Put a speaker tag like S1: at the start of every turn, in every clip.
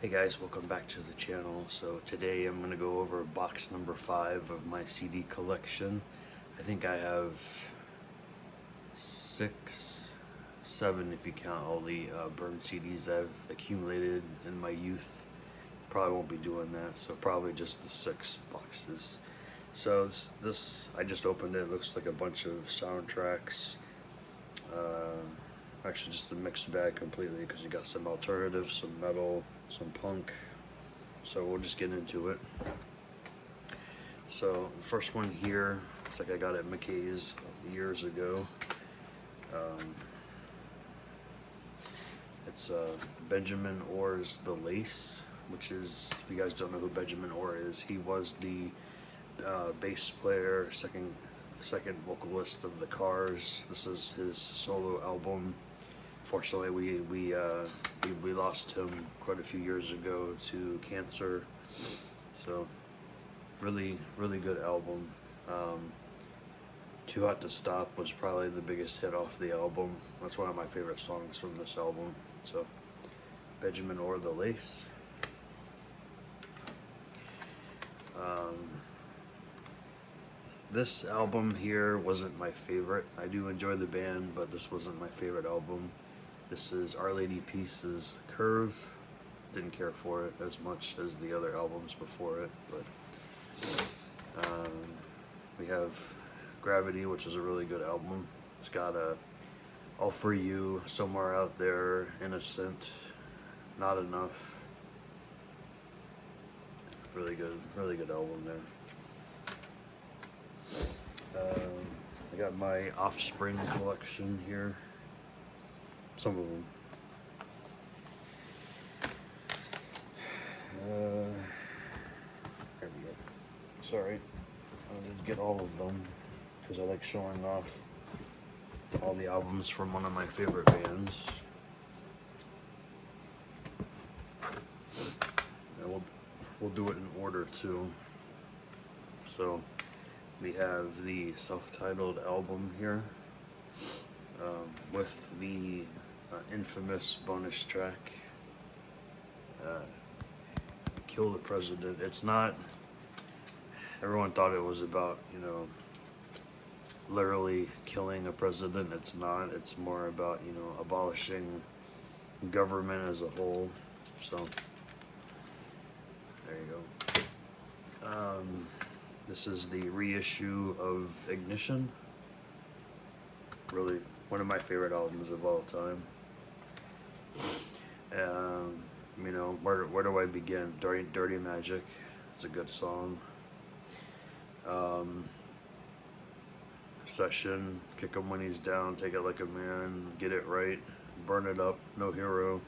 S1: Hey guys, welcome back to the channel. So today I'm going to go over box number 5 of my CD collection. I think I have 6, 7 if you count all the burned CDs I've accumulated in my youth. Probably won't be doing that, so probably just the 6 boxes. So this I just opened it. It looks like a bunch of soundtracks. Actually just a mixed bag completely, because you got some alternative, some metal, some punk. So we'll just get into it. So the first one here, it's like I got at McKay's years ago. It's Benjamin Orr's The Lace, which is, if you guys don't know who Benjamin Orr is, he was the bass player, second vocalist of the Cars. This is his solo album. Fortunately, we lost him quite a few years ago to cancer. So really good album. Too Hot to Stop was probably the biggest hit off the album. That's one of my favorite songs from this album. So Benjamin Orr, The Lace. This album here wasn't my favorite. I do enjoy the band, but this wasn't my favorite album. This is Our Lady Peace's Curve. Didn't care for it as much as the other albums before it, but we have Gravity, which is a really good album. It's got All For You, Somewhere Out There, Innocent, Not Enough. Really good album there. I got my Offspring collection here. Some of them. There we go. Sorry, I didn't get all of them because I like showing off all the albums from one of my favorite bands. And we'll do it in order too. So we have the self-titled album here, with the infamous bonus track, Kill the President. It's not, everyone thought it was about, literally killing a president. It's not. It's more about, abolishing government as a whole. So there you go. This is the reissue of Ignition. Really one of my favorite albums of all time. Where do I begin? Dirty Magic. It's a good song. Session, Kick Him When He's Down, Take It Like a Man, Get It Right, Burn It Up, No Hero.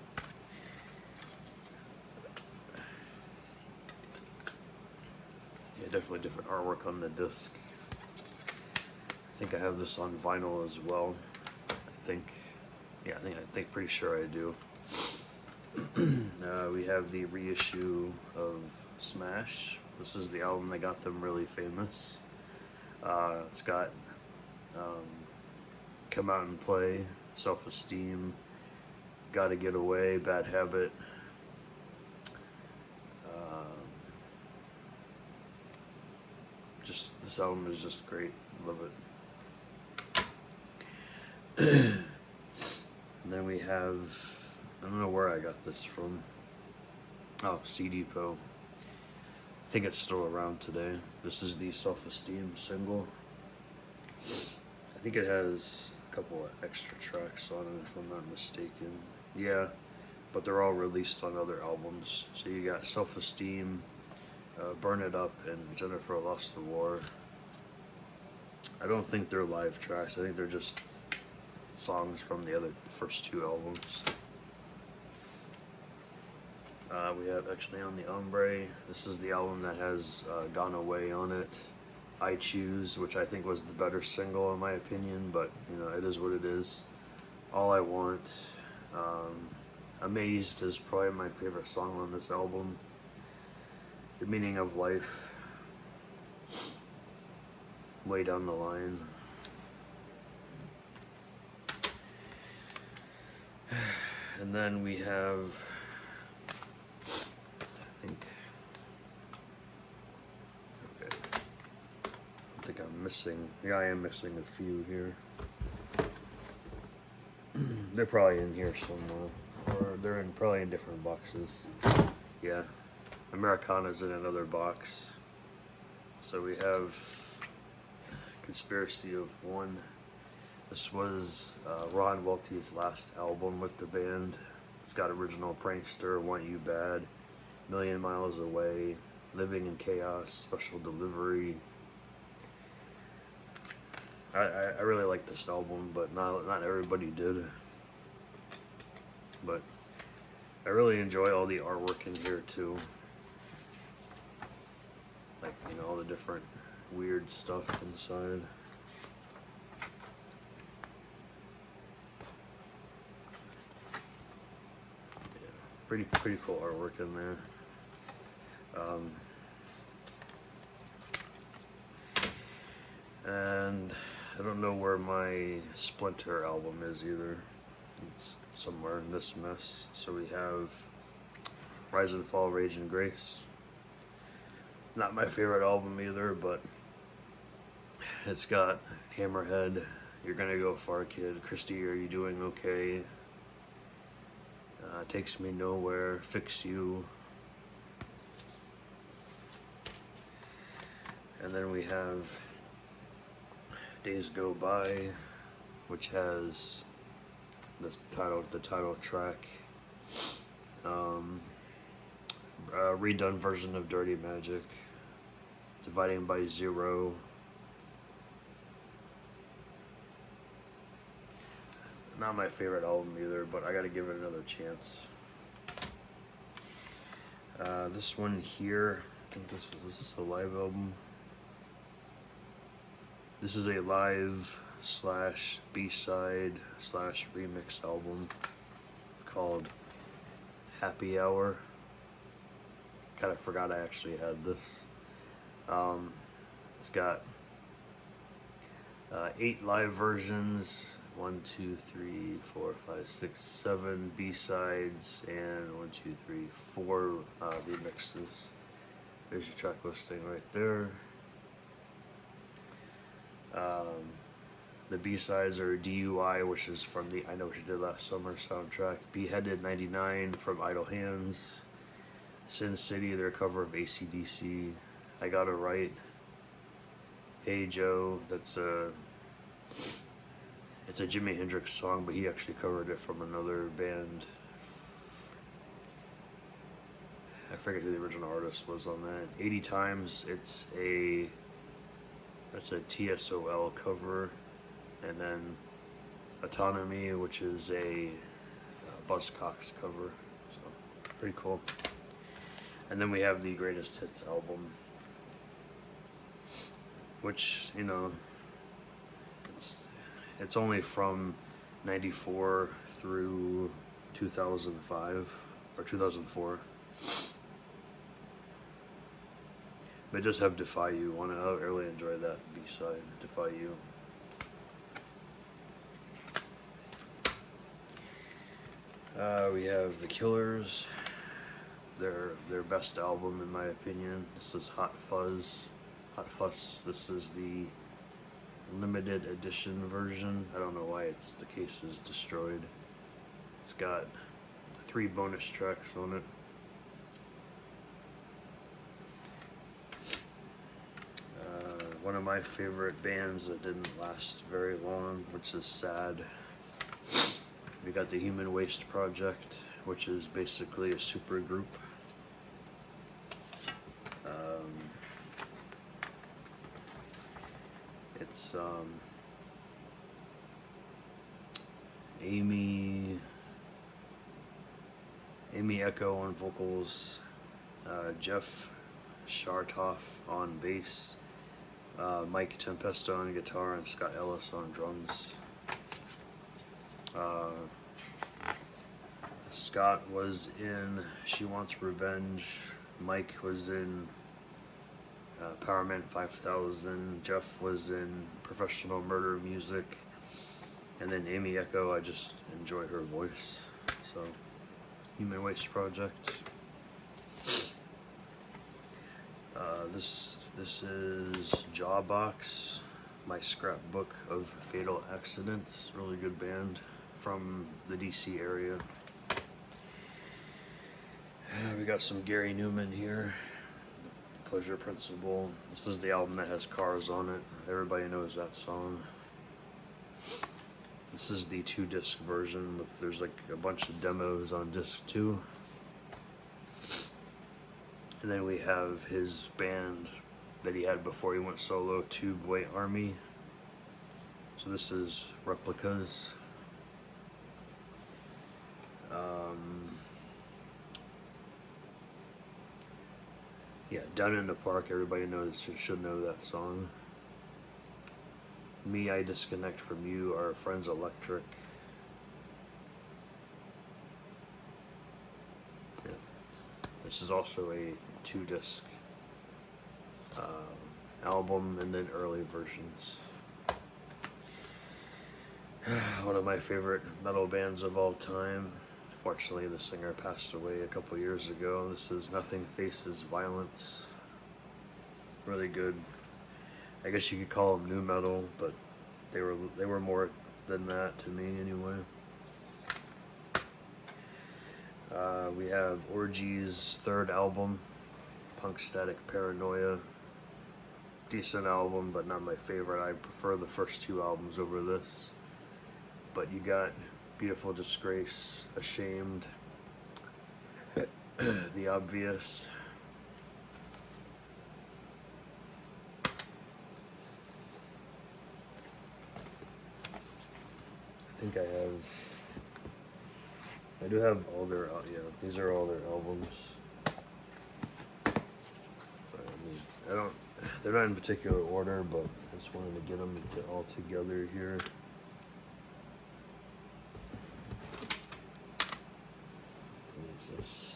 S1: Yeah, definitely different artwork on the disc. I think I have this on vinyl as well. Pretty sure I do. We have the reissue of Smash. This is the album that got them really famous. It's got Come Out and Play, Self-Esteem, Gotta Get Away, Bad Habit. This album is just great. Love it. And then we have, I don't know where I got this from. Oh, C-Depot. I think it's still around today. This is the Self-Esteem single. I think it has a couple of extra tracks on it, if I'm not mistaken. Yeah, but they're all released on other albums. So you got Self-Esteem, Burn It Up, and Jennifer Lost the War. I don't think they're live tracks. I think they're just songs from the first 2 albums. We have X-Nay on the Ombre. This is the album that has Gone Away on it. I Choose, which I think was the better single in my opinion, but it is what it is. All I Want. Amazed is probably my favorite song on this album. The Meaning of Life. Way Down the Line. And then we have missing. Yeah, I am missing a few here. They're probably in here somewhere, or they're probably in different boxes. Yeah, Americana's in another box. So we have Conspiracy of One. This was Ron Welty's last album with the band. It's got original Prankster, Want You Bad, Million Miles Away, Living in Chaos, Special Delivery. I really like this album, but not everybody did. But I really enjoy all the artwork in here too. Like, you know, all the different weird stuff inside. Yeah, pretty cool artwork in there. And I don't know where my Splinter album is either. It's somewhere in this mess. So we have Rise and Fall, Rage and Grace. Not my favorite album either, but it's got Hammerhead, You're Gonna Go Far Kid, Christy, Are You Doing Okay? Takes Me Nowhere, Fix You. And then we have Days Go By, which has the title track, redone version of Dirty Magic, Dividing by Zero. Not my favorite album either, but I gotta give it another chance. This one here, I think was this a live album? This is a live / B-side / remix album called Happy Hour. Kind of forgot I actually had this. It's got 8 live versions, 1, 2, 3, 4, 5, 6, 7 B-sides, and 1, 2, 3, 4 remixes. There's your track listing right there. The B-sides are DUI, which is from the I Know What You Did Last Summer soundtrack. Beheaded 99 from Idle Hands. Sin City, their cover of AC/DC. I Got It Right. Hey Joe, it's a Jimi Hendrix song, but he actually covered it from another band. I forget who the original artist was on that. 80 Times, that's a TSOL cover. And then Autonomy, which is a Buzzcocks cover. So, pretty cool. And then we have the Greatest Hits album, which, you know, it's only from 94 through 2005 or 2004. But it does have Defy You on it. I really enjoy that B-side, Defy You. We have The Killers, their best album in my opinion. This is Hot Fuss. This is the limited edition version. I don't know why the case is destroyed. It's got 3 bonus tracks on it. One of my favorite bands that didn't last very long, which is Sad. We got the Human Waste Project, which is basically a super group. It's Amy Echo on vocals, Jeff Shartoff on bass, Mike Tempesta on guitar, and Scott Ellis on drums. Scott was in She Wants Revenge. Mike was in Powerman 5000. Jeff was in Professional Murder Music. And then Amy Echo, I just enjoy her voice. So, Human Waste Project. This is Jawbox. My Scrapbook of Fatal Accidents. Really good band from the DC area. We got some Gary Newman here. Pleasure Principle. This is the album that has Cars on it. Everybody knows that song. This is the 2-disc version with, there's like a bunch of demos on disc 2. And then we have his band that he had before he went solo, Tube White Army. So this is Replicas. Yeah, Down in the Park, everybody knows, should know that song. Me, I Disconnect From You, Our Friends Electric. Yeah. This is also a 2-disc album, and then early versions. One of my favorite metal bands of all time. Fortunately, the singer passed away a couple years ago. This is Nothing Faces Violence. Really good. I guess you could call them new metal, but they were more than that to me anyway. We have Orgy's third album, Punk Static Paranoia. Decent album, but not my favorite. I prefer the first 2 albums over this. But you got Beautiful Disgrace, Ashamed, The Obvious. I think I do have all their, yeah, these are all their albums. They're not in particular order, but I just wanted to get them all together here. What is this?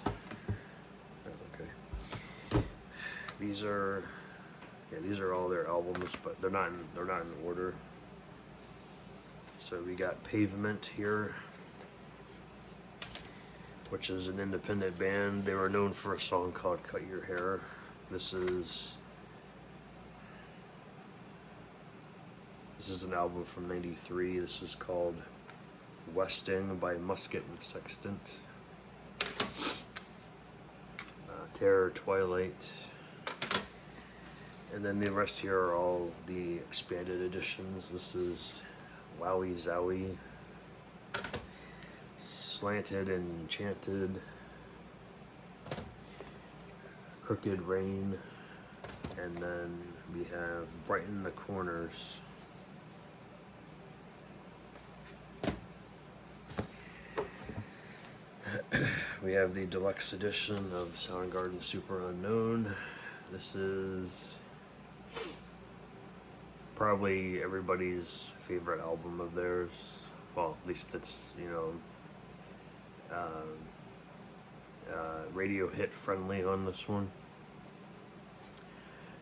S1: Oh, okay. These are all their albums, but they're not in order. So we got Pavement here, which is an independent band. They were known for a song called Cut Your Hair. This is an album from '93. This is called Westing by Musket and Sextant. Terror, Twilight. And then the rest here are all the expanded editions. This is Wowie Zowie, Slanted and Enchanted, Crooked Rain, and then we have Brighten the Corners. We have the deluxe edition of Soundgarden Super Unknown. This is probably everybody's favorite album of theirs. Well, at least it's, radio hit friendly on this one.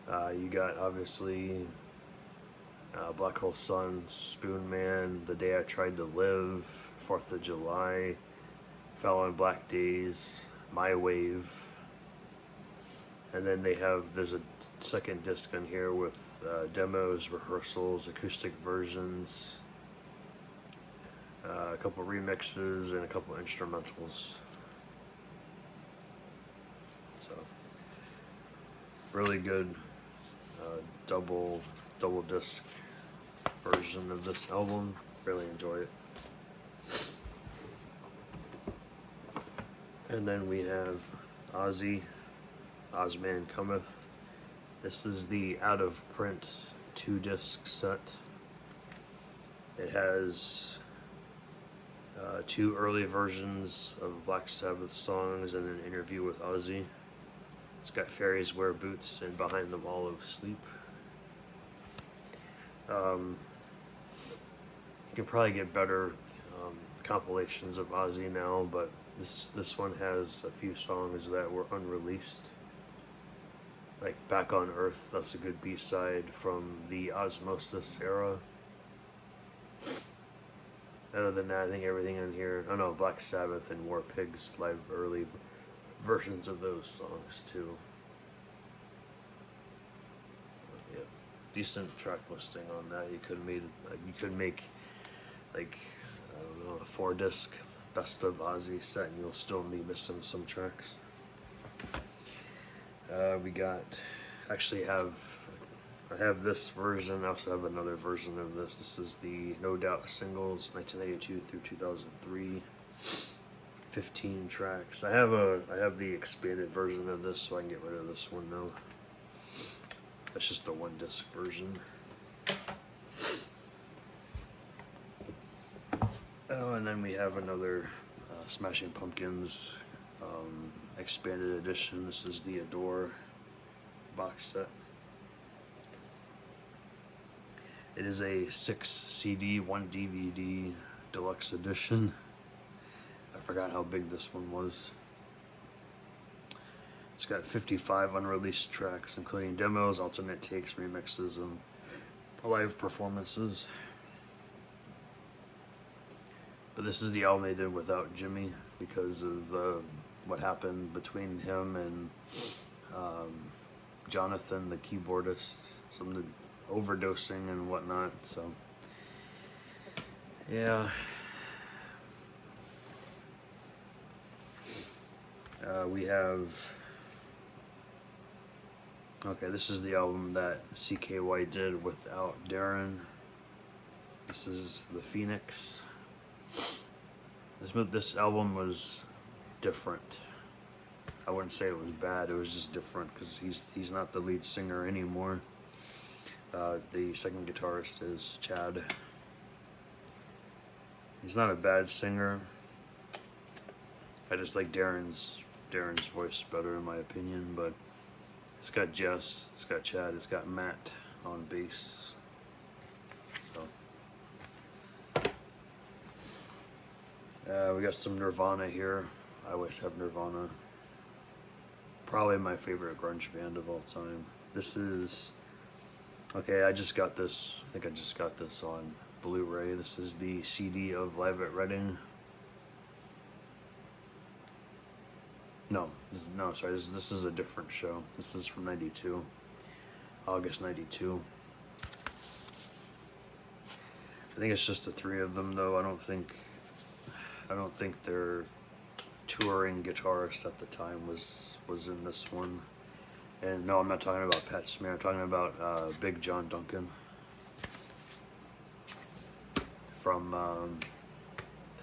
S1: You got obviously Black Hole Sun, Spoon Man, The Day I Tried to Live, 4th of July, Fell on Black Days, My Wave. And then there's a second disc on here with demos, rehearsals, acoustic versions, a couple remixes, and a couple instrumentals. So, really good double disc version of this album. Really enjoy it. And then we have Ozzy, Ozman Cometh. This is the out of print 2-disc set. It has 2 early versions of Black Sabbath songs and an interview with Ozzy. It's got Fairies Wear Boots and Behind Them Olive Sleep. You can probably get better compilations of Ozzy now, but this one has a few songs that were unreleased. Like Back on Earth, that's a good B-side from the Osmosis era. Other than that, I think everything in here, I know Black Sabbath and War Pigs live early versions of those songs too. Yeah. decent track listing on that. You could make like I don't know, a 4-disc best of Ozzy set, and you'll still be missing some tracks. We got I have this version. I also have another version of this. This is the No Doubt singles, 1982 through 2003. 15 tracks. I have the expanded version of this, so I can get rid of this one now. That's just the 1-disc version. Oh, and then we have another Smashing Pumpkins expanded edition. This is the Adore box set. It is a 6 CD, 1 DVD deluxe edition. I forgot how big this one was. It's got 55 unreleased tracks, including demos, alternate takes, remixes, and live performances. But this is the album they did without Jimmy because of what happened between him and Jonathan, the keyboardist, some of the overdosing and whatnot. So, yeah. We have. Okay, this is the album that CKY did without Darren. This is The Phoenix. This album was different. I wouldn't say it was bad. It was just different because he's not the lead singer anymore. The second guitarist is Chad. He's not a bad singer. I just like Darren's voice better in my opinion, but it's got Jess, it's got Chad, it's got Matt on bass. So we got some Nirvana here. I always have Nirvana. Probably my favorite grunge band of all time. This is okay, I just got this. I think I just got this on Blu-ray. This is the CD of Live at Reading. No, this is a different show. This is from '92, August '92. I think it's just the 3 of them, though. I don't think their touring guitarist at the time was in this one. And no, I'm not talking about Pat Smear. I'm talking about Big John Duncan from the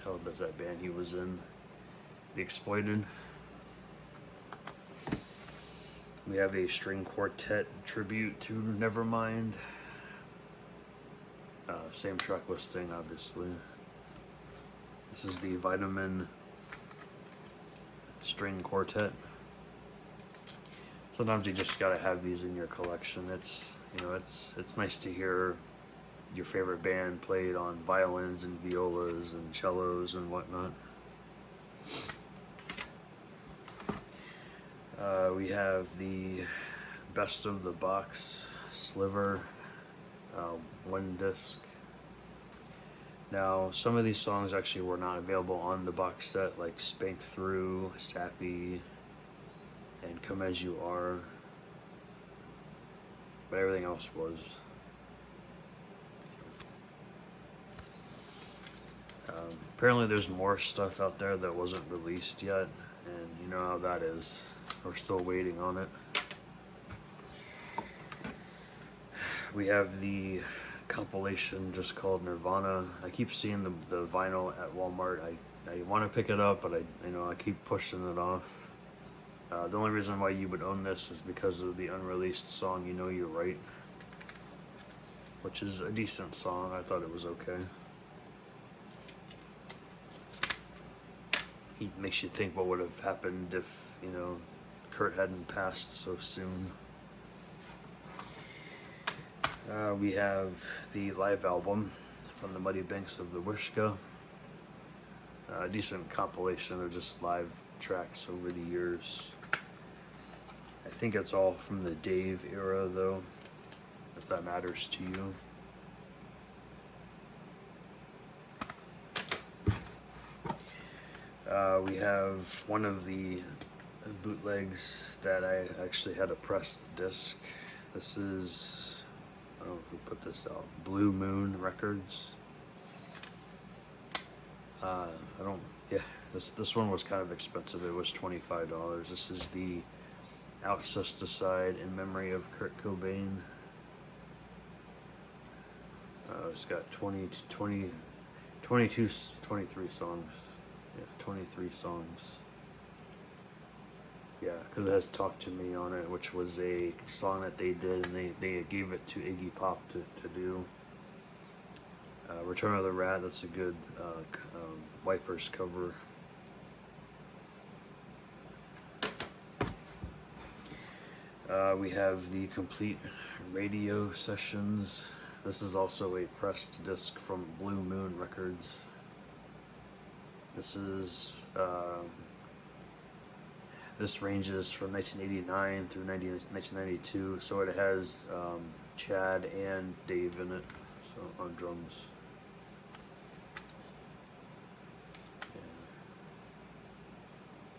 S1: hell does that band he was in? The Exploited. We have a string quartet tribute to Nevermind. Same track listing, obviously. This is the Vitamin string quartet. Sometimes you just gotta have these in your collection. It's nice to hear your favorite band played on violins and violas and cellos and whatnot. We have the Best of the Box Sliver 1 disc. Now, some of these songs actually were not available on the box set, like Spank Through, Sappy, and Come As You Are, but everything else was. Apparently there's more stuff out there that wasn't released yet, and you know how that is. We're still waiting on it. We have the compilation just called Nirvana. I keep seeing the vinyl at Walmart. I want to pick it up, but I keep pushing it off. The only reason why you would own this is because of the unreleased song You Know You're Right, which is a decent song. I thought it was okay. It makes you think what would have happened if, Kurt hadn't passed so soon. We have the live album from the Muddy Banks of the Wishkah. A decent compilation of just live tracks over the years. I think it's all from the Dave era, though, if that matters to you. We have one of the bootlegs that I actually had a pressed disc. This is I don't know who put this out. Blue Moon Records. I don't. Yeah, this one was kind of expensive. It was $25. This is the Outcesticide in memory of Kurt Cobain. It's got 22, 23 songs. Yeah, 23 songs. Yeah, because it has Talk to Me on it, which was a song that they did, and they gave it to Iggy Pop to do. Return of the Rat, that's a good Wipers cover. We have the complete radio sessions. This is also a pressed disc from Blue Moon Records. This is this ranges from 1989 through 1992, so it has Chad and Dave in it, so on drums.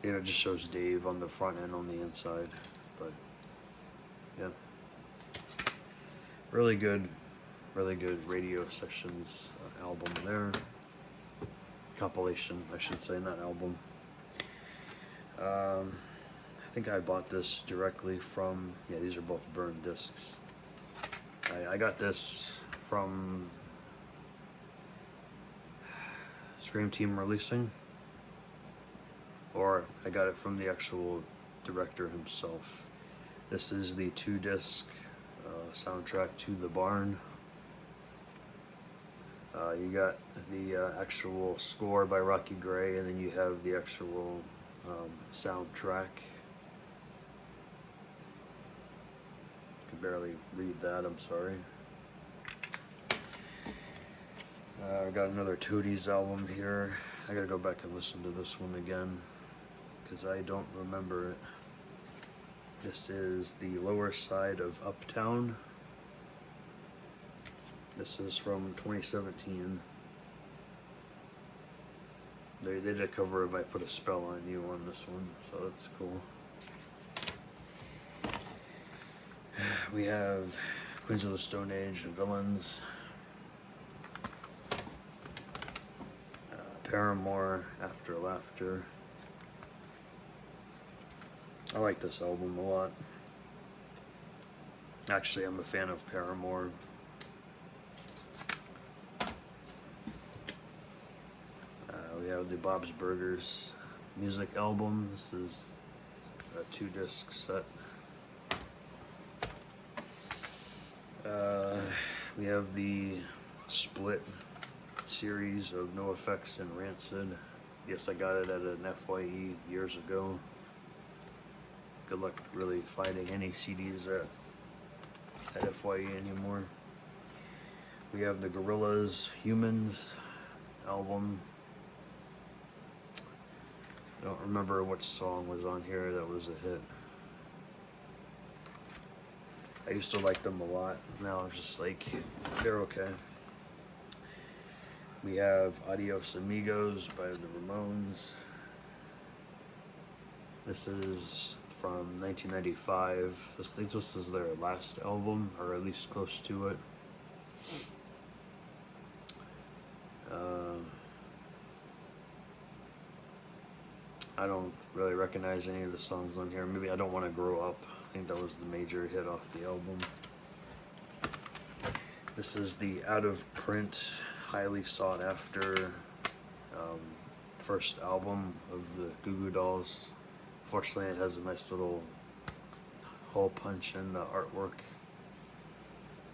S1: Yeah, it just shows Dave on the front and on the inside, but yeah, really good radio sessions album there. Compilation, I should say, not album. I think I bought this directly from, yeah, these are both burned discs. I got this from Scream Team Releasing, or I got it from the actual director himself. This is the 2-disc soundtrack to The Barn. You got the actual score by Rocky Gray, and then you have the actual soundtrack. I can barely read that, I'm sorry. I got another Toadies album here. I gotta go back and listen to this one again, because I don't remember it. This is The Lower Side of Uptown. This is from 2017. They did a cover of I Put a Spell on You on this one, so that's cool. We have Queens of the Stone Age and Villains. Paramore, After Laughter. I like this album a lot. Actually, I'm a fan of Paramore. We have the Bob's Burgers music album. This is a 2-disc set. We have the Split series of NoFX and Rancid. Yes, I got it at an FYE years ago. Good luck really finding any CDs at FYE anymore. We have the Gorillaz Humans album. I don't remember what song was on here that was a hit. I used to like them a lot. Now I'm just like, they're okay. We have Adios Amigos by the Ramones. This is from 1995. I think this is their last album, or at least close to it. I don't really recognize any of the songs on here. Maybe I Don't Want to Grow Up. I think that was the major hit off the album. This is the out of print, highly sought after first album of the Goo Goo Dolls. Fortunately, it has a nice little hole punch in the artwork.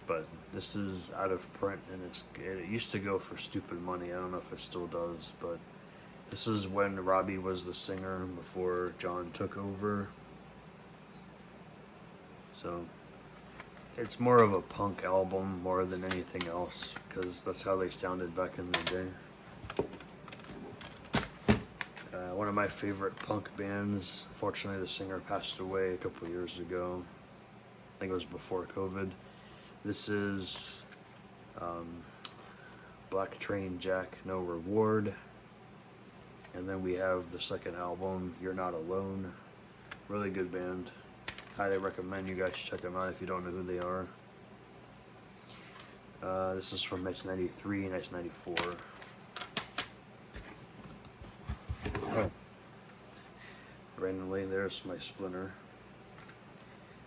S1: But this is out of print, and it used to go for stupid money. I don't know if it still does, but this is when Robbie was the singer before John took over. So it's more of a punk album more than anything else, because that's how they sounded back in the day. One of my favorite punk bands. Fortunately, the singer passed away a couple of years ago. I think it was before COVID. This is Black Train Jack, No Reward. And then we have the second album, You're Not Alone. Really good band. Highly recommend you guys check them out if you don't know who they are. This is from 1993, 1994. Oh. Randomly, there's my Splinter.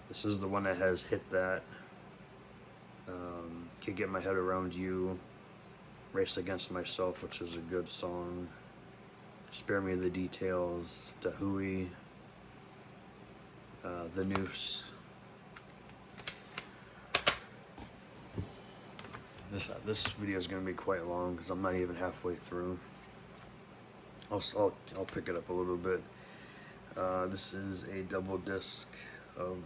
S1: This is the one that has Hit That, Can't Get My Head Around You, Race Against Myself, which is a good song, Spare Me the Details, Dahui, The Noose. This video is going to be quite long because I'm not even halfway through. I'll pick it up a little bit. This is a double disc of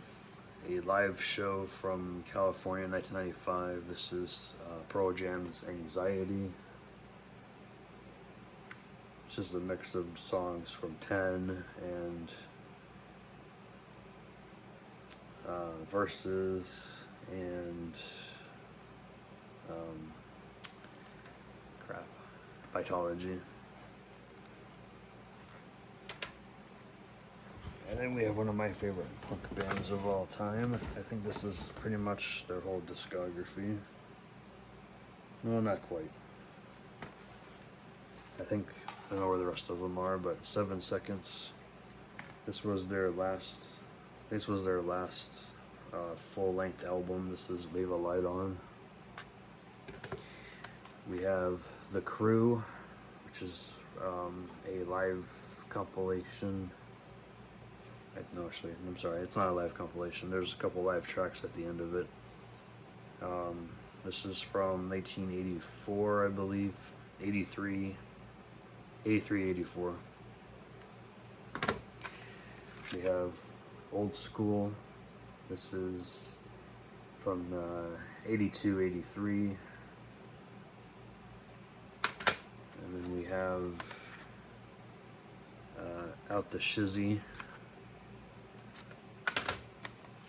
S1: a live show from California, 1995. This is Pearl Jam's Anxiety. This is the mix of songs from 10 and Verses and Vitology. And then we have one of my favorite punk bands of all time. I think this is pretty much their whole discography. No, not quite. I don't know where the rest of them are, but 7 Seconds. This was their last full-length album. This is Leave a Light On. We have The Crew, which is a live compilation. No, actually, I'm sorry, it's not a live compilation. There's a couple live tracks at the end of it. This is from 1984, I believe. 83, 84. We have Old School. This is from 82, 83. And then we have Out the Shizzy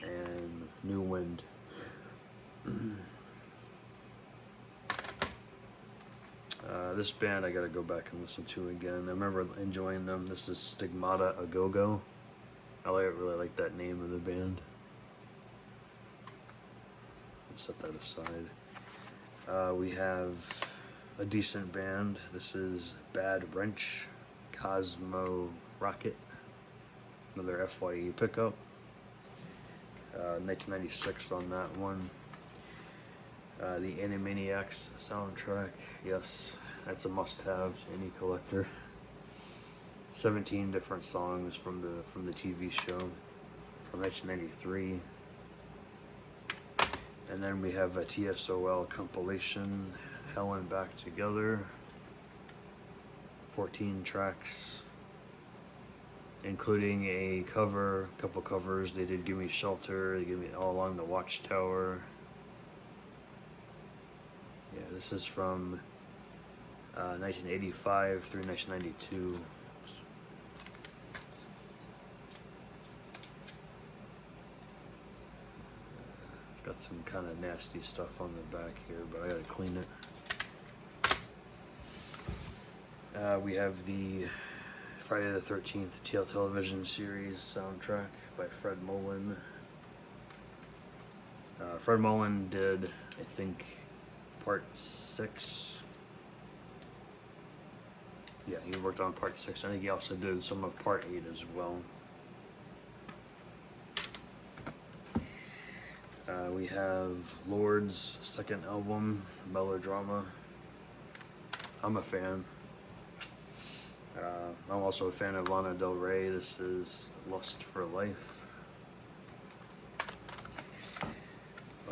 S1: and New Wind. This band I gotta go back and listen to again. I remember enjoying them. This is Stigmata A Go-Go. I really like that name of the band. Set that aside. We have a decent band. This is Bad Wrench, Cosmo Rocket, another FYE pickup. 1996 on that one. The Animaniacs soundtrack, yes, that's a must-have to any collector. 17 different songs from the TV show from 1993. And then we have a TSOL compilation, Hell and Back Together. 14 tracks, including a couple covers. They did Give Me Shelter, they gave me All Along the Watchtower. Yeah, this is from 1985 through 1992. It's got some kind of nasty stuff on the back here, but I gotta clean it. We have the Friday the 13th TL television series soundtrack by Fred Mullen. Fred Mullen did, I think, part 6. Yeah, he worked on part 6. I think he also did some of part 8 as well. We have Lord's second album, Melodrama. I'm a fan. I'm also a fan of Lana Del Rey. This is Lust for Life.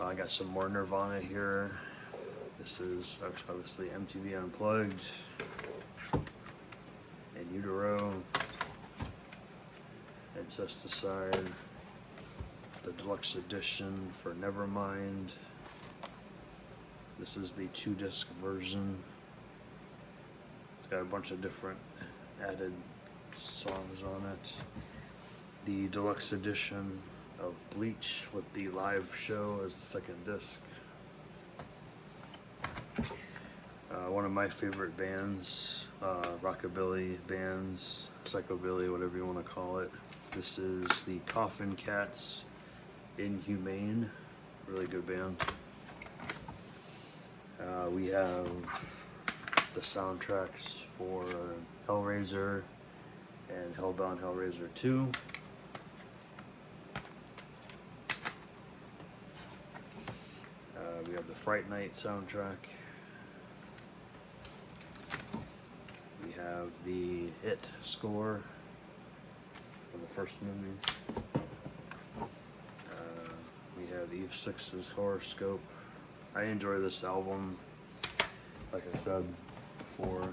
S1: I got some more Nirvana here. This is obviously MTV Unplugged and Utero, Incesticide, the deluxe edition for Nevermind. This is the 2-disc version. It's got a bunch of different added songs on it. The deluxe edition of Bleach with the live show as the second disc. One of my favorite bands, rockabilly bands, psychobilly, whatever you want to call it. This is the Coffin Cats, Inhumane. Really good band. We have the soundtracks for Hellraiser and Hellbound Hellraiser 2. We have the Fright Night soundtrack. We have the It score for the first movie. We have Eve 6's Horoscope. I enjoy this album, like I said before.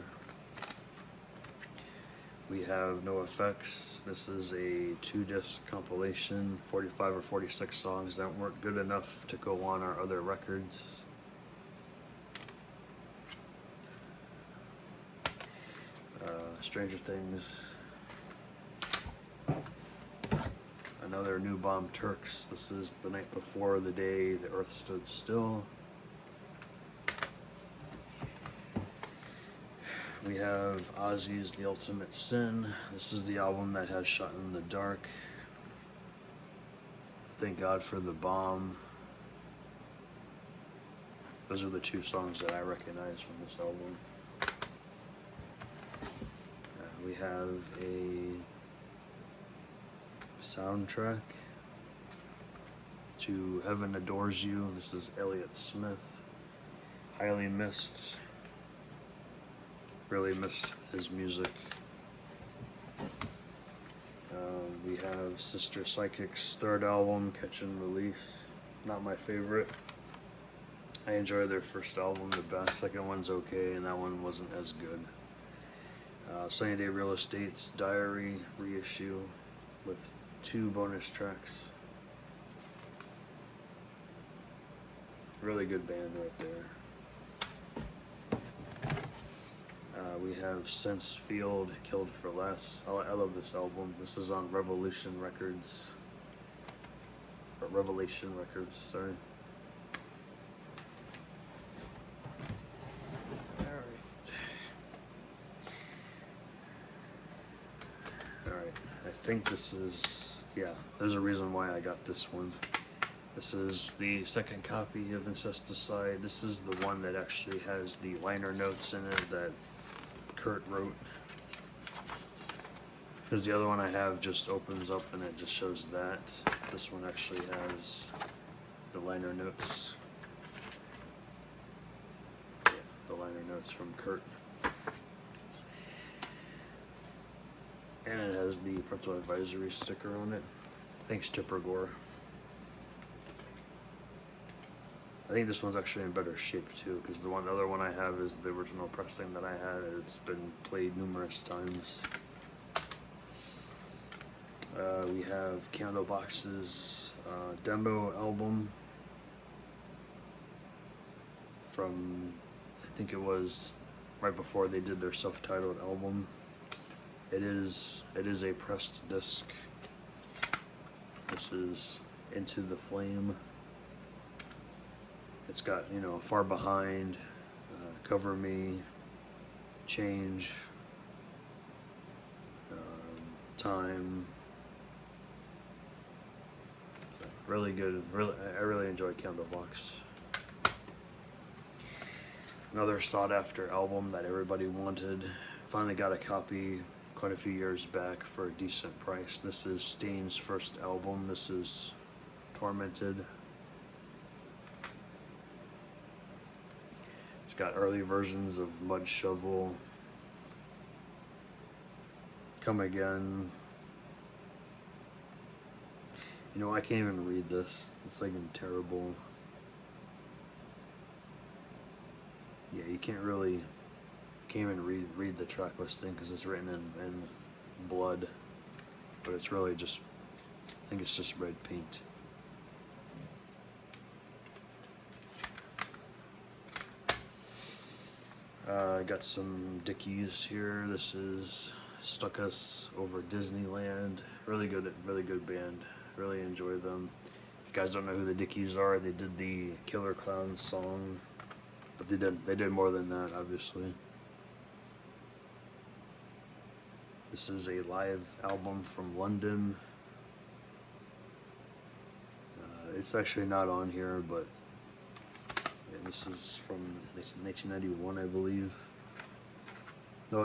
S1: We have No Effects. This is a 2-disc compilation, 45 or 46 songs that weren't good enough to go on our other records. Stranger Things. Another New Bomb Turks. This is The Night Before the Day the Earth Stood Still. We have Ozzy's The Ultimate Sin. This is the album that has Shot in the Dark. Thank God for the Bomb. Those are the 2 songs that I recognize from this album. We have a soundtrack to Heaven Adores You. This is Elliott Smith. Highly missed. Really missed his music. We have Sister Psychic's 3rd album, Catch and Release. Not my favorite. I enjoy their first album the best. Second one's okay, and that one wasn't as good. Sunny Day Real Estate's Diary reissue with 2 bonus tracks. Really good band right there. We have Sense Field, Killed for Less. I love this album. This is on Revolution Records. Or Revelation Records, sorry. Alright, I think this is, yeah, there's a reason why I got this one. This is the second copy of Incesticide. This is the one that actually has the liner notes in it that Kurt wrote. Because the other one I have just opens up and it just shows that. This one actually has the liner notes. Yeah, the liner notes from Kurt. And it has the parental advisory sticker on it. Thanks, Tipper Gore. I think this one's actually in better shape too, because the other one I have is the original pressing that I had. It's been played numerous times. We have Candlebox's demo album from, I think it was right before they did their self-titled album. It is a pressed disc. This is Into the Flame. It's got, you know, Far Behind, Cover Me, Change, Time. Really good. I really enjoy Candlebox. Another sought-after album that everybody wanted. Finally got a copy quite a few years back for a decent price. This is Stain's first album. This is Tormented. It's got early versions of Mud Shovel, Come Again. You know, I can't even read this. It's like terrible. Yeah, you can't even read the track listing because it's written in blood, but it's really just, I think it's just red paint. I got some Dickies here. This is Stuck Us Over Disneyland. Really good band. Really enjoy them. If you guys don't know who the Dickies are, they did the Killer Clowns song, but they did more than that, obviously. This is a live album from London. It's actually not on here, but This is from 1991, I believe. No,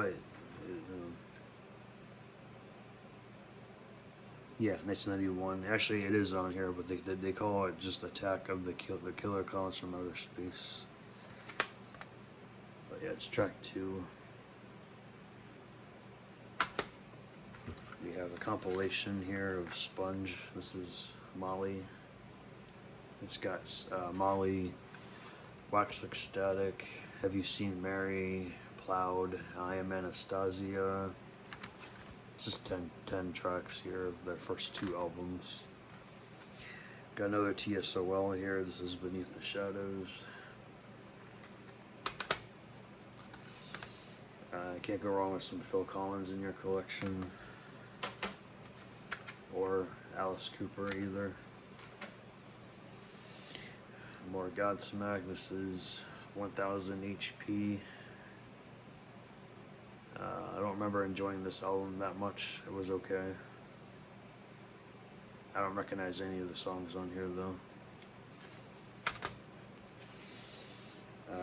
S1: yeah, 1991. Actually, it is on here, but they call it just Attack of the Killer Clowns from Outer Space. But yeah, it's track 2. We have a compilation here of Sponge. This is Molly. It's got Molly, Wax Ecstatic, Have You Seen Mary, Plowed, I Am Anastasia. It's just 10 tracks here of their first 2 albums. Got another TSOL here. This is Beneath the Shadows. Can't go wrong with some Phil Collins in your collection. Or Alice Cooper either. More Godsmack. This is 1000 HP. I don't remember enjoying this album that much. It was okay. I don't recognize any of the songs on here though.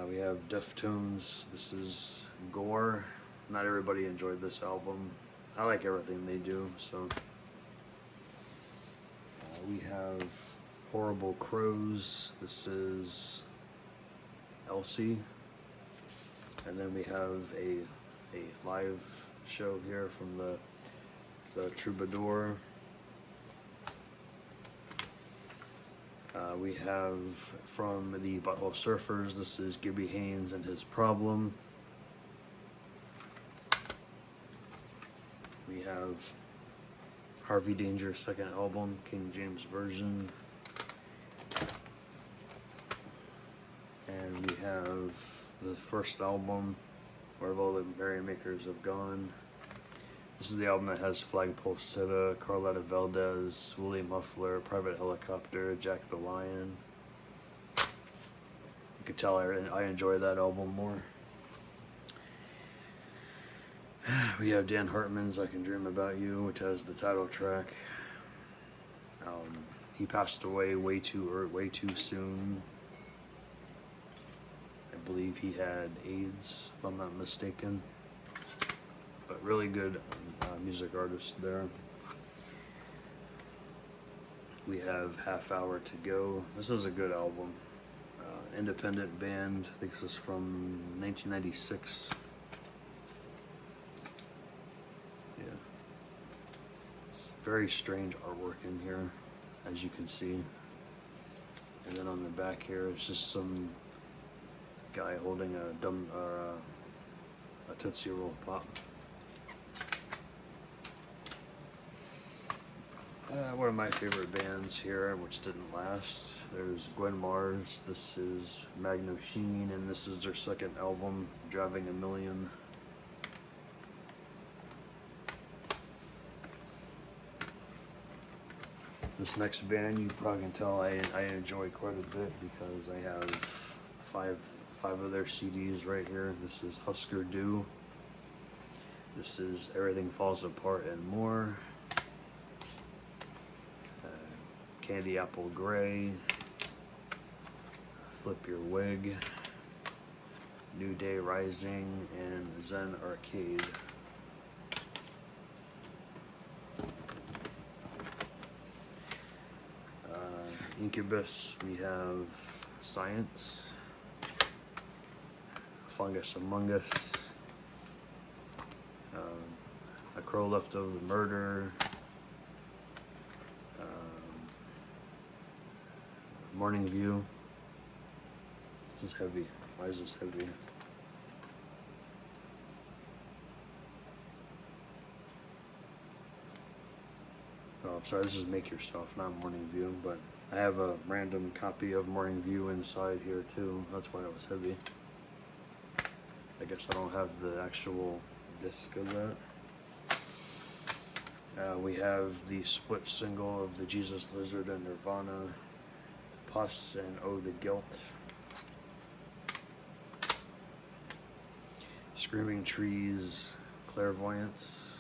S1: We have Deftones. This is Gore. Not everybody enjoyed this album. I like everything they do, so. We have Horrible Crows. This is Elsie. And then we have a live show here from the Troubadour. We have from the Butthole Surfers, this is Gibby Haynes and His Problem. We have Harvey Danger's second album, King James Version. And we have the first album, Where All the Merrymakers Have Gone. This is the album that has Flagpole Sitta, Carlotta Valdez, Willie Muffler, Private Helicopter, Jack the Lion. You could tell I enjoy that album more. We have Dan Hartman's I Can Dream About You, which has the title track. He passed away way too soon. I believe he had AIDS, if I'm not mistaken. But really good music artist there. We have Half Hour to Go. This is a good album. Independent band. I think this is from 1996. Yeah. It's very strange artwork in here, as you can see. And then on the back here, it's just some guy holding a Tootsie Roll Pop. One of my favorite bands here, which didn't last. There's Gwen Mars. This is Magno Sheen, and this is their second album, Driving a Million. This next band, you probably can tell I enjoy quite a bit because I have five of their CDs right here. This is Husker Du. This is Everything Falls Apart and More. Candy Apple Gray, Flip Your Wig, New Day Rising, and Zen Arcade. Incubus, we have Science, Fungus Among Us, A Crow Left Over Murder, Morning View. This is heavy. Why is this heavy? Oh, I'm sorry, this is Make Yourself, not Morning View, but I have a random copy of Morning View inside here too. That's why it was heavy. I guess I don't have the actual disc of that. We have the split single of the Jesus Lizard and Nirvana, Pus and Oh the Guilt. Screaming Trees, Clairvoyance.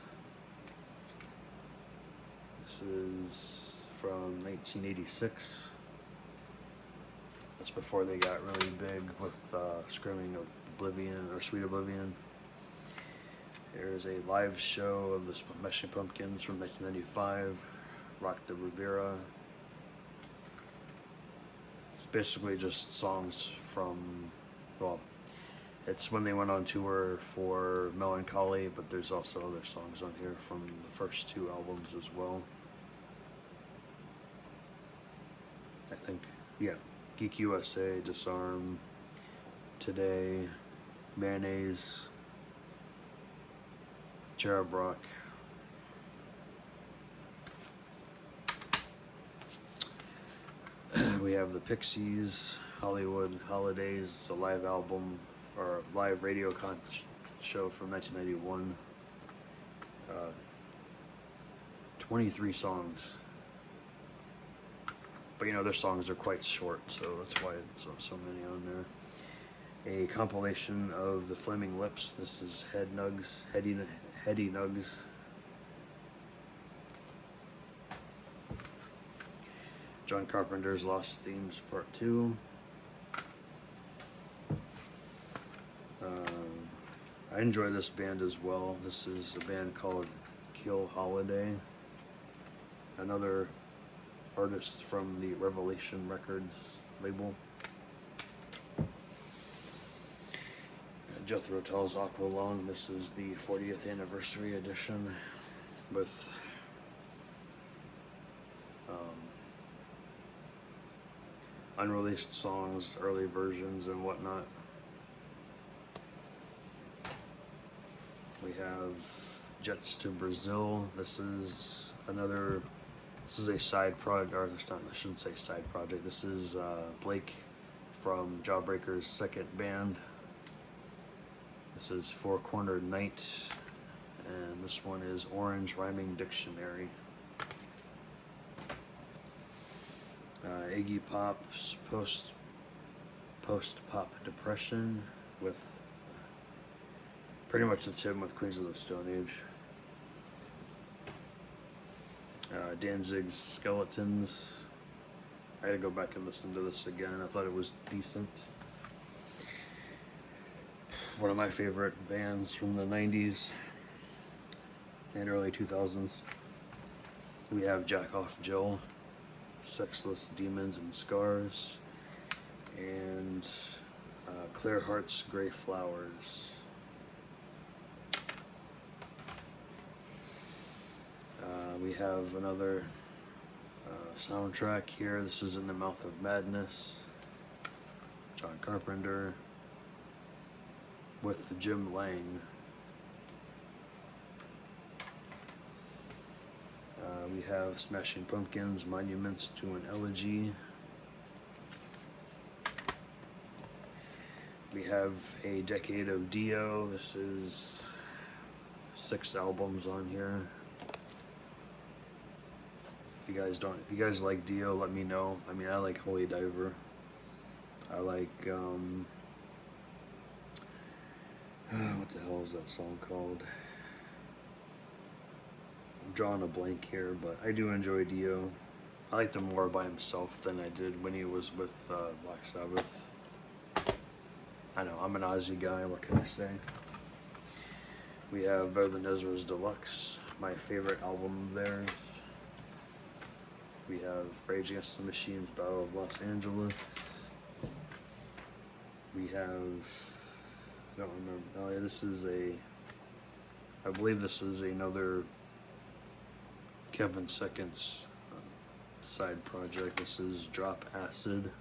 S1: This is from 1986. That's before they got really big with Screaming Oblivion or Sweet Oblivion. There's a live show of the Smashing Pumpkins from 1995, Rock the Rivera. It's basically just songs from, well, it's when they went on tour for Melancholy, but there's also other songs on here from the first two albums as well. I think, yeah. Geek USA, Disarm, Today, Mayonnaise, Cherub Rock. We have the Pixies, Hollywood Holidays, a live album or live radio show from 1991. 23 songs. But you know, their songs are quite short, so that's why it's so many on there. A compilation of the Flaming Lips. This is Heady Nugs. John Carpenter's Lost Themes Part 2. I enjoy this band as well. This is a band called Kill Holiday. Another artist from the Revelation Records label. Jethro Tull's Aqualung. This is the 40th anniversary edition with unreleased songs, early versions, and whatnot. We have Jets to Brazil. This is a side project, or I shouldn't say side project. This is Blake from Jawbreaker's second band. This is Four Cornered Night, and this one is Orange Rhyming Dictionary. Iggy Pop's post-pop depression with pretty much it's him with Queens of the Stone Age. Danzig's Skeletons. I had to go back and listen to this again. I thought it was decent. One of my favorite bands from the 90s and early 2000s. We have Jack Off Jill, Sexless Demons and Scars, and Clear Hearts, Grey Flowers. We have another soundtrack here. This is In the Mouth of Madness, John Carpenter with Jim Lang. We have Smashing Pumpkins, Monuments to an Elegy. We have A Decade of Dio. This is 6 albums on here. If you guys like Dio, let me know. I mean, I like Holy Diver. I like what the hell is that song called? I'm drawing a blank here, but I do enjoy Dio. I liked him more by himself than I did when he was with Black Sabbath. I know, I'm an Ozzy guy, what can I say? We have Better Than Ezra's Deluxe, my favorite album of theirs. We have Rage Against the Machine's Battle of Los Angeles. We have, I don't remember, oh yeah, this is I believe this is another Kevin Seconds side project. This is Drop Acid.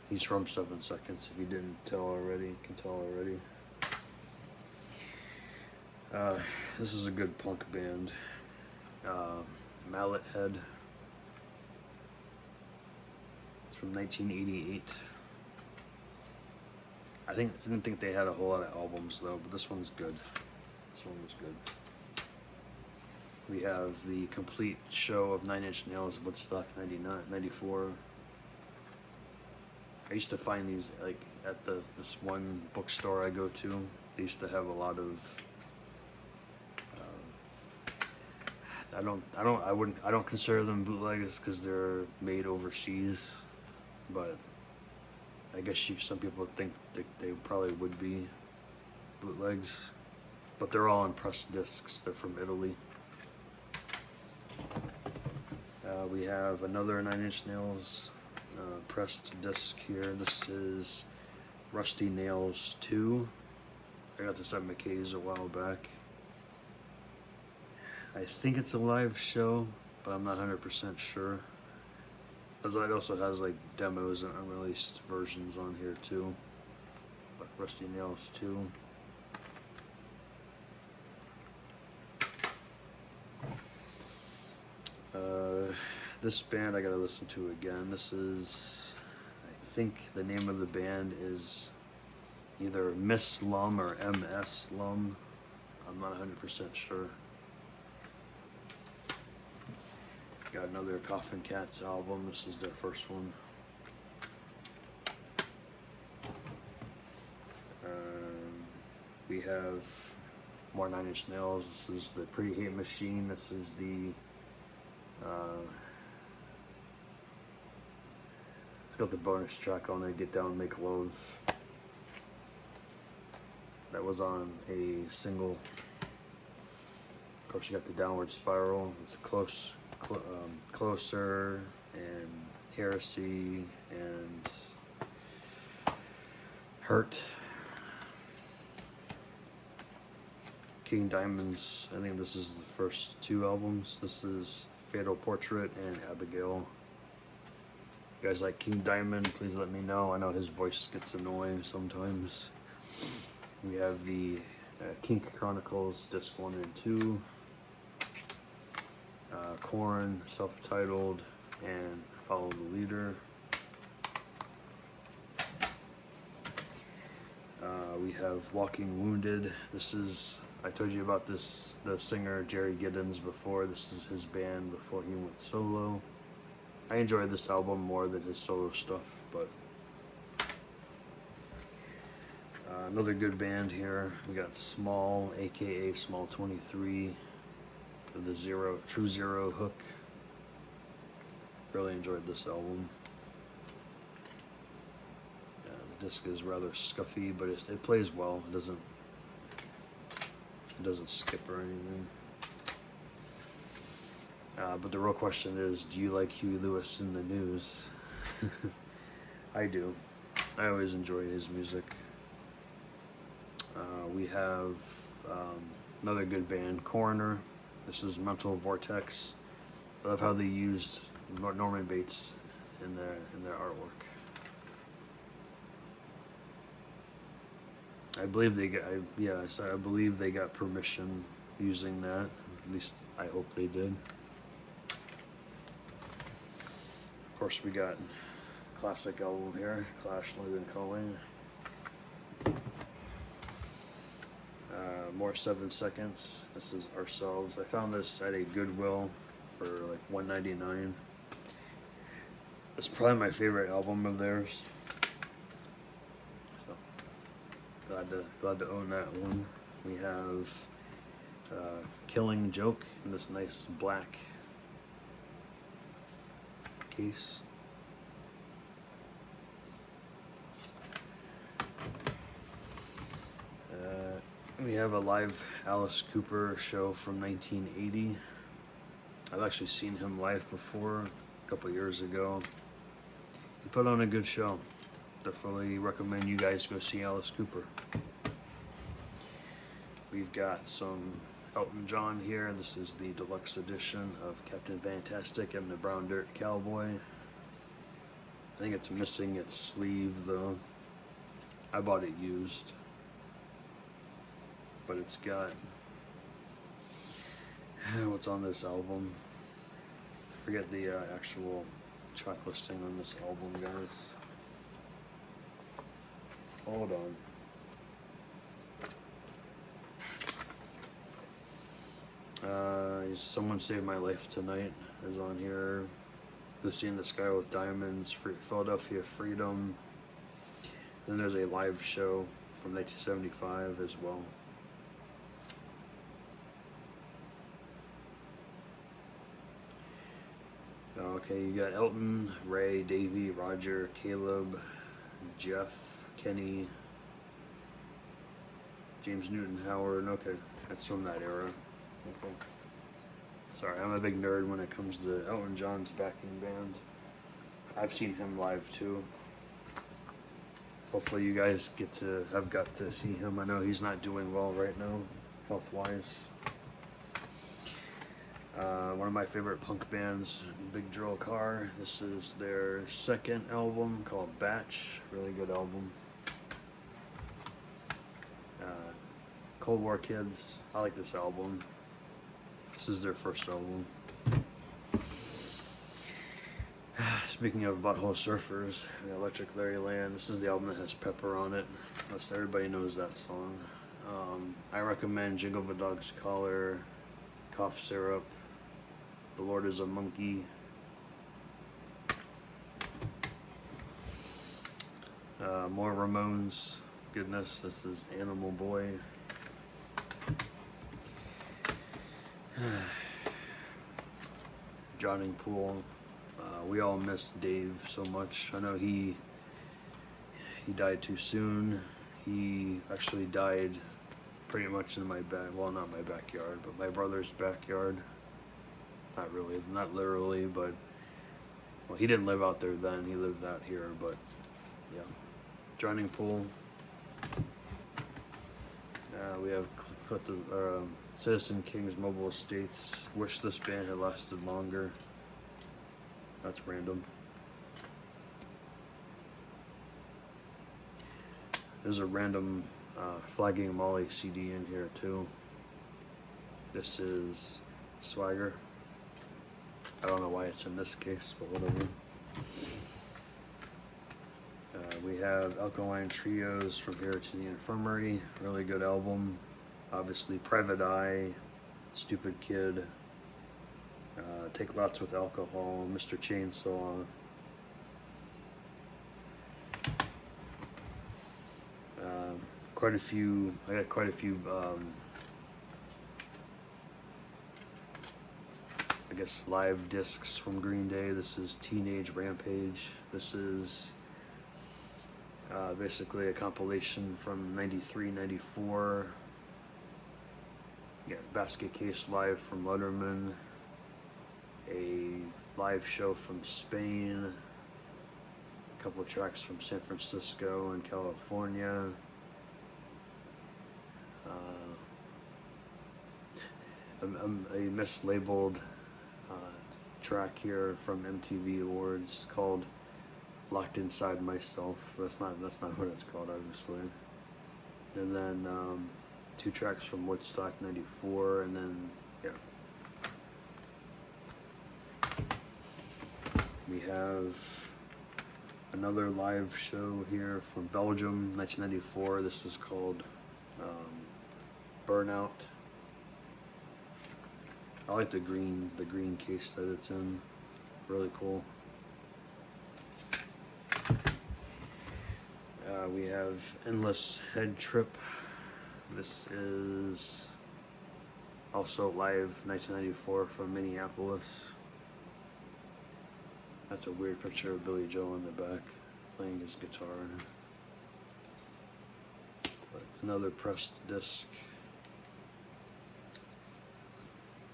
S1: He's from 7 Seconds, if you didn't tell already, you can tell already. This is a good punk band. Mallet Head. It's from 1988. I didn't think they had a whole lot of albums though, but this one's good. This one was good. We have the complete show of Nine Inch Nails, Woodstock 94. I used to find these like at this one bookstore I go to. They used to have a lot of. I don't consider them bootlegs because they're made overseas. but I guess some people think they probably would be bootlegs, but they're all on pressed discs. They're from Italy. We have another Nine Inch Nails pressed disc here. This is Rusty Nails 2. I got this at McKay's a while back. I think it's a live show, but I'm not 100% sure. It also has like demos and unreleased versions on here too. But Rusty Nails 2. This band I gotta listen to again. This is, I think the name of the band is either Miss Lum or MS Lum. I'm not 100% sure. Got another Coffin Cats album. This is their first one. We have more Nine Inch Nails. This is the Pretty Hate Machine. This is the it's got the bonus track on it, Get Down, Make Love. That was on a single. Of course, you got the Downward Spiral. It's Closer, and Heresy, and Hurt. King Diamonds, I think this is the first two albums. This is Fatal Portrait and Abigail. You guys like King Diamond, please let me know. I know his voice gets annoying sometimes. We have the Kink Chronicles Disc 1 and 2. Korn, Self-Titled, and Follow the Leader. We have Walking Wounded. This is, I told you about this, the singer Jerry Giddens before. This is his band before he went solo. I enjoy this album more than his solo stuff, but another good band here. We got Small, aka Small 23, with the True Zero hook. Really enjoyed this album. The disc is rather scuffy, but it plays well. It doesn't skip or anything. But the real question is, do you like Huey Lewis in the News? I do. I always enjoy his music. We have another good band, Coroner. This is Mental Vortex. I love how they used Norman Bates in their artwork. I believe they got, I believe they got permission using that. At least I hope they did. Of course, we got classic album here, Clash, London Calling. More 7 Seconds. This is Ourselves. I found this at a Goodwill for like $1.99. It's probably my favorite album of theirs. So glad to own that one. We have Killing Joke in this nice black case. We have a live Alice Cooper show from 1980. I've actually seen him live before, a couple years ago. He put on a good show. Definitely recommend you guys go see Alice Cooper. We've got some Elton John here. This is the deluxe edition of Captain Fantastic and the Brown Dirt Cowboy. I think it's missing its sleeve though. I bought it used. But it's got, what's on this album? I forget the actual track listing on this album, guys. Hold on. Someone Saved My Life Tonight is on here. Lucy in the Sky with Diamonds, Philadelphia Freedom. Then there's a live show from 1975 as well. Okay, you got Elton, Ray, Davey, Roger, Caleb, Jeff, Kenny, James Newton Howard. Okay, that's from that era. Okay. Sorry, I'm a big nerd when it comes to Elton John's backing band. I've seen him live too. Hopefully you guys have got to see him. I know he's not doing well right now, health-wise. One of my favorite punk bands, Big Drill Car. This is their second album called Batch. Really good album. Cold War Kids. I like this album. This is their first album. Speaking of Butthole Surfers, Electric Larry Land. This is the album that has Pepper on it. Most everybody knows that song. I recommend Jingle of a Dog's Collar, Cough Syrup, The Lord is a Monkey. More Ramones. Goodness, this is Animal Boy. Drowning Pool. We all miss Dave so much. I know he died too soon. He actually died pretty much in my well, not my backyard, but my brother's backyard. Not really, not literally, but well, he didn't live out there then. He lived out here, but yeah. Drowning Pool. We have Citizen King's Mobile Estates. Wish this band had lasted longer. That's random. There's a random Flagging Molly CD in here too. This is Swagger. I don't know why it's in this case, but whatever. We have Alkaline Trios, From Here to the Infirmary. Really good album. Obviously, Private Eye, Stupid Kid, Take Lots with Alcohol, Mr. Chainsaw. Quite a few. I got quite a few. I guess live discs from Green Day. This is Teenage Rampage. This is basically a compilation from '93, '94. Yeah, Basket Case Live from Letterman. A live show from Spain. A couple of tracks from San Francisco and California. A mislabeled track here from MTV Awards called "Locked Inside Myself." That's not what it's called, obviously. And then 2 tracks from Woodstock '94, and then yeah. We have another live show here from Belgium, 1994. This is called Burnout. I like the green case that it's in. Really cool. We have Endless Head Trip. This is also live 1994 from Minneapolis. That's a weird picture of Billy Joel in the back playing his guitar. But another pressed disc.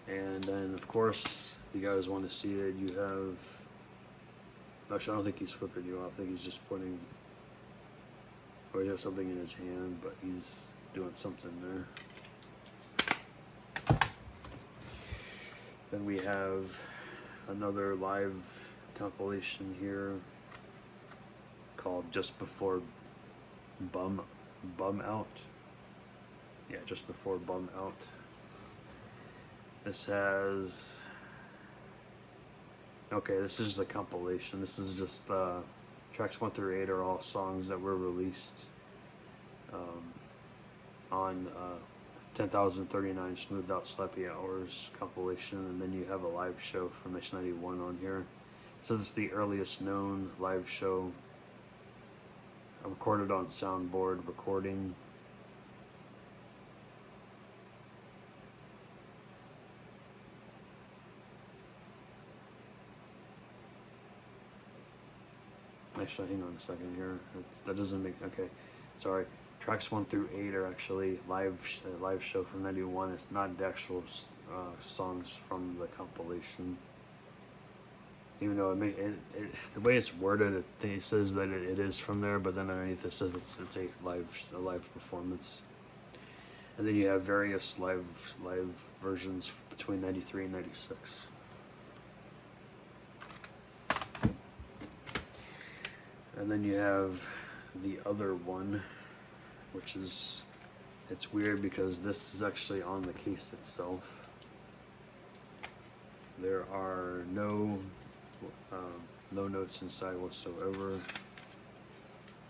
S1: And then, of course, if you guys want to see it, you have... Actually, I don't think he's flipping you off. I think he's just pointing... Or he has something in his hand, but he's doing something there. Then we have another live compilation here called Just Before Bum Out. Yeah, Just Before Bum Out. This has... Okay, this is a compilation. This is just tracks 1 through 8 are all songs that were released on 10,039 Smoothed Out Slappy Hours compilation, and then you have a live show from 1991 on here. It says it's the earliest known live show recorded on soundboard recording. Actually, hang on a second here. That doesn't make, okay. Sorry. Tracks 1 through 8 are actually live show from '91. It's not the actual songs from the compilation. Even though the way it's worded, it says that it is from there, but then underneath it says it's a live performance. And then you have various live versions between '93 and '96. And then you have the other one, which is, it's weird because this is actually on the case itself. There are no notes inside whatsoever.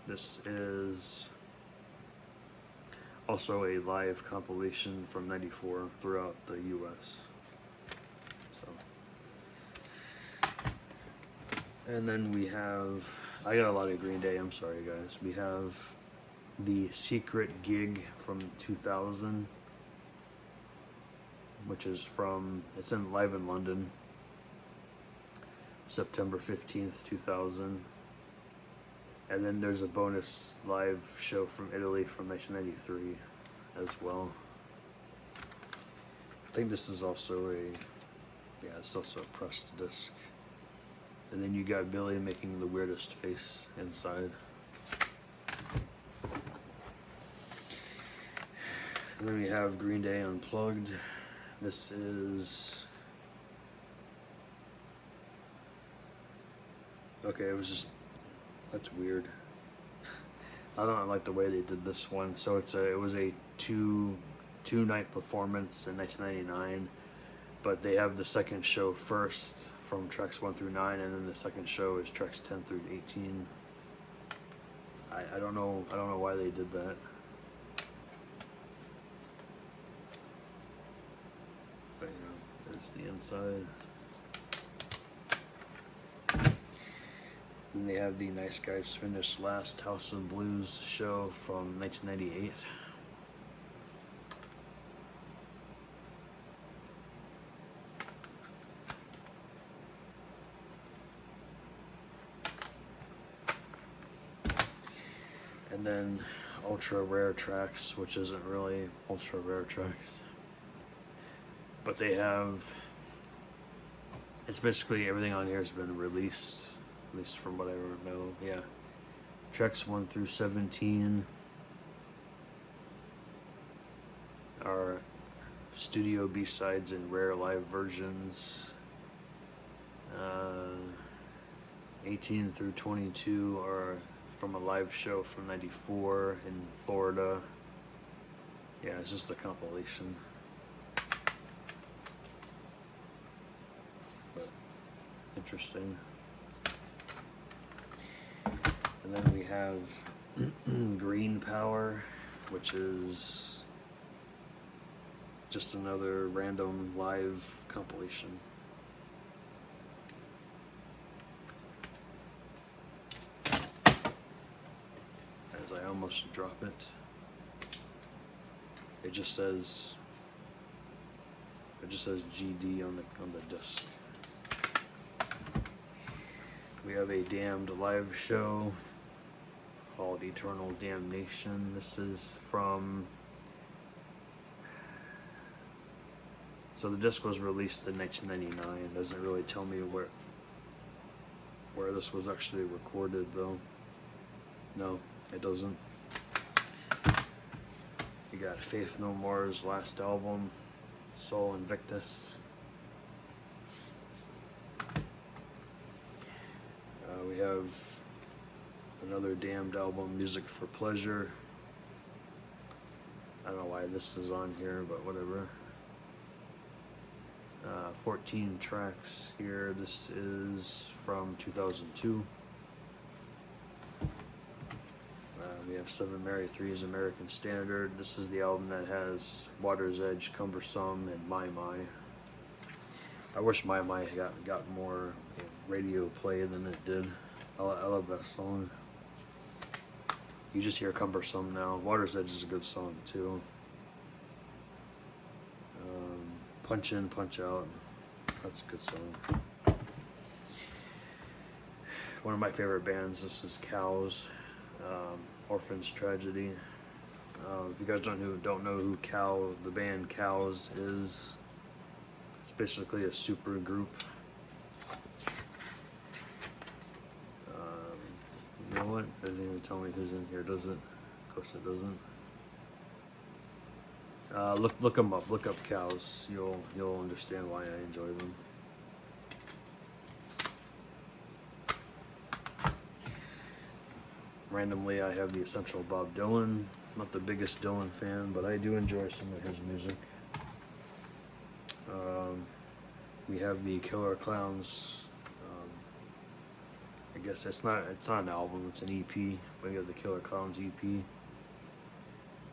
S1: This is also a live compilation from '94 throughout the US. So, and then we have, I got a lot of Green Day, I'm sorry guys. We have the Secret Gig from 2000, which is from, it's in live in London, September 15th, 2000. And then there's a bonus live show from Italy from 1993 as well. I think this is also it's also a pressed disc. And then you got Billy making the weirdest face inside. And then we have Green Day Unplugged. This is, okay, it was just, that's weird. I don't like the way they did this one. So it was a two night performance in 1999, but they have the second show first from tracks 1 through 9, and then the second show is tracks 10 through 18. I don't know why they did that. But there's the inside. And they have the Nice Guys finished last House of Blues show from 1998. And then Ultra Rare Tracks, which isn't really Ultra Rare Tracks. But they have, it's basically everything on here has been released. At least from what I know, yeah. Tracks 1 through 17 are studio B-sides and rare live versions. 18 through 22 are from a live show from '94 in Florida. Yeah, it's just a compilation. But interesting. And then we have Green Power, which is just another random live compilation. As I almost drop it, it just says GD on the disc. We have a Damned live show called Eternal Damnation. This is from, so the disc was released in 1999. It doesn't really tell me where this was actually recorded though. No, it doesn't. You got Faith No More's last album, Sol Invictus. We have another Damned album, Music for Pleasure. I don't know why this is on here, but whatever. 14 tracks here. This is from 2002. We have Seven Mary Three's American Standard. This is the album that has Water's Edge, Cumbersome, and My My. I wish My My got more radio play than it did. I love that song. You just hear Cumbersome now. Water's Edge is a good song too. Punch In, Punch Out. That's a good song. one of my favorite bands. This is Cows, Orphan's Tragedy. If you guys don't know who the band Cows is, it's basically a super group. You know what? It doesn't even tell me who's in here, does it? Of course it doesn't. Look them up. Look up Cows. You'll understand why I enjoy them. Randomly, I have the Essential Bob Dylan. Not the biggest Dylan fan, but I do enjoy some of his music. We have the Killer Clowns. I guess it's not an album, it's an EP. We have the Killer Clowns EP.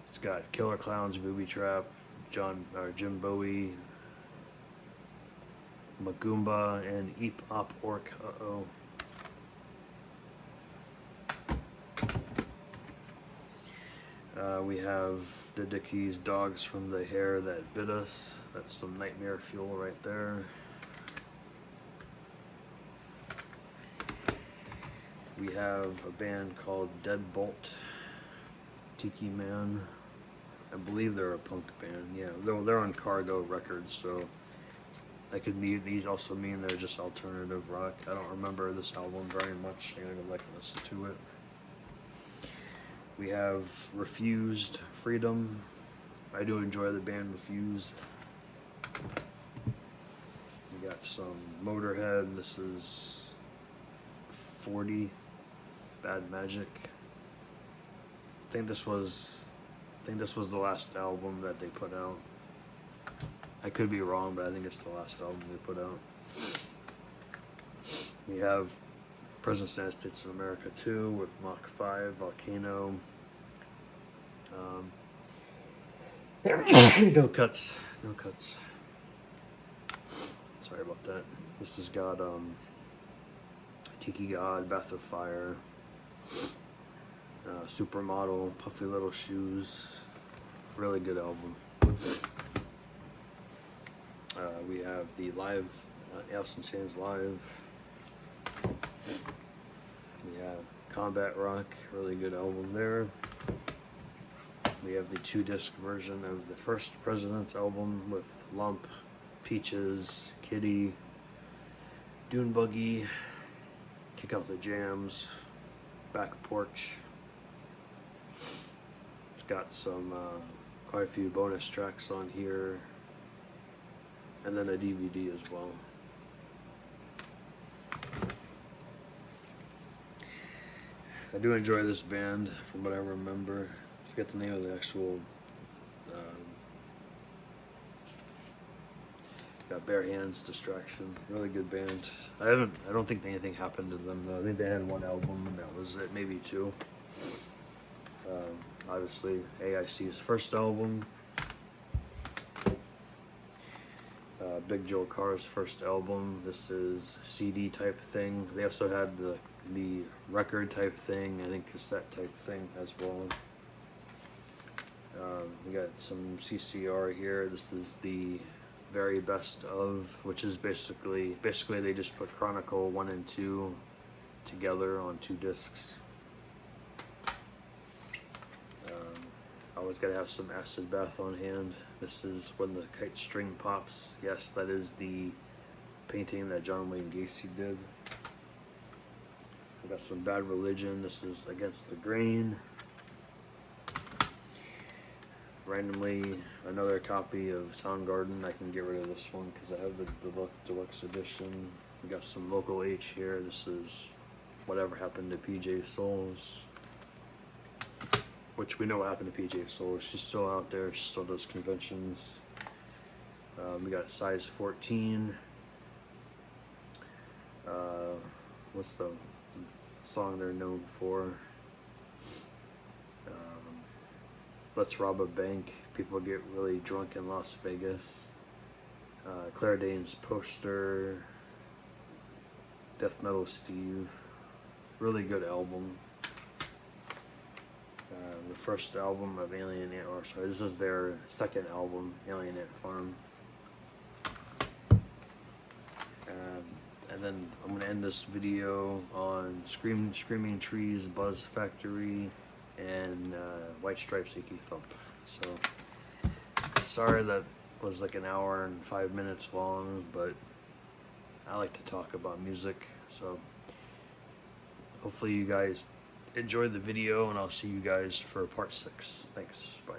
S1: It's got Killer Clowns, Booby Trap, Jim Bowie, Magumba, and Eep Op Ork. We have the Dickies, Dogs from the Hair That Bit Us. That's some Nightmare Fuel right there. We have a band called Deadbolt, Tiki Man. I believe they're a punk band. Yeah, they're on Cargo Records, so that could be. These also mean they're just alternative rock. I don't remember this album very much. I'm gonna go back and listen to it. We have Refused, Freedom. I do enjoy the band Refused. We got some Motorhead. This is 40, Bad Magic. I think this was the last album that they put out. I could be wrong, but I think it's the last album they put out. We have President's United States of America 2 with Mach 5, Volcano. No cuts. Sorry about that. This has got Tiki God, Bath of Fire, Supermodel, Puffy Little Shoes. Really good album. We have the live, Alice in Chains Live. We have Combat Rock, really good album there. We have the 2-disc version of the first President's album with Lump, Peaches, Kitty, Dune Buggy, Kick Out the Jams, Back Porch. It's got some quite a few bonus tracks on here, and then a DVD as well. I do enjoy this band from what I remember. I forget the name of the actual. Got Bare Hands, Distraction. Really good band. I don't think anything happened to them though. I think they had one album and that was it, maybe two. Obviously, AIC's first album. Big Joe Carr's first album. This is CD type thing. They also had the record type thing, I think cassette type thing as well. We got some CCR here. This is the very best of, which is basically they just put Chronicle 1 and 2 together on 2 discs. Always gotta have some Acid Bath on hand. This is When the Kite String Pops. Yes, that is the painting that John Wayne Gacy did. We got some Bad Religion. This is Against the Grain. Randomly, another copy of Soundgarden. I can get rid of this one because I have the deluxe edition. We got some Local H here. This is Whatever Happened to PJ Souls, which we know what happened to PJ Souls. She's still out there. She still does conventions. We got Size 14. What's the song they're known for? Let's Rob a Bank. People Get Really Drunk in Las Vegas. Claire Danes Poster. Death Metal Steve. Really good album. The first album of Alien Ant, or sorry, this is their second album, Alien Ant Farm. And And then I'm gonna end this video on Screaming Trees, Buzz Factory, and White Stripes, Icky Thump. So sorry that was like an hour and 5 minutes long, but I like to talk about music. So hopefully you guys enjoyed the video, and I'll see you guys for part 6. Thanks. Bye.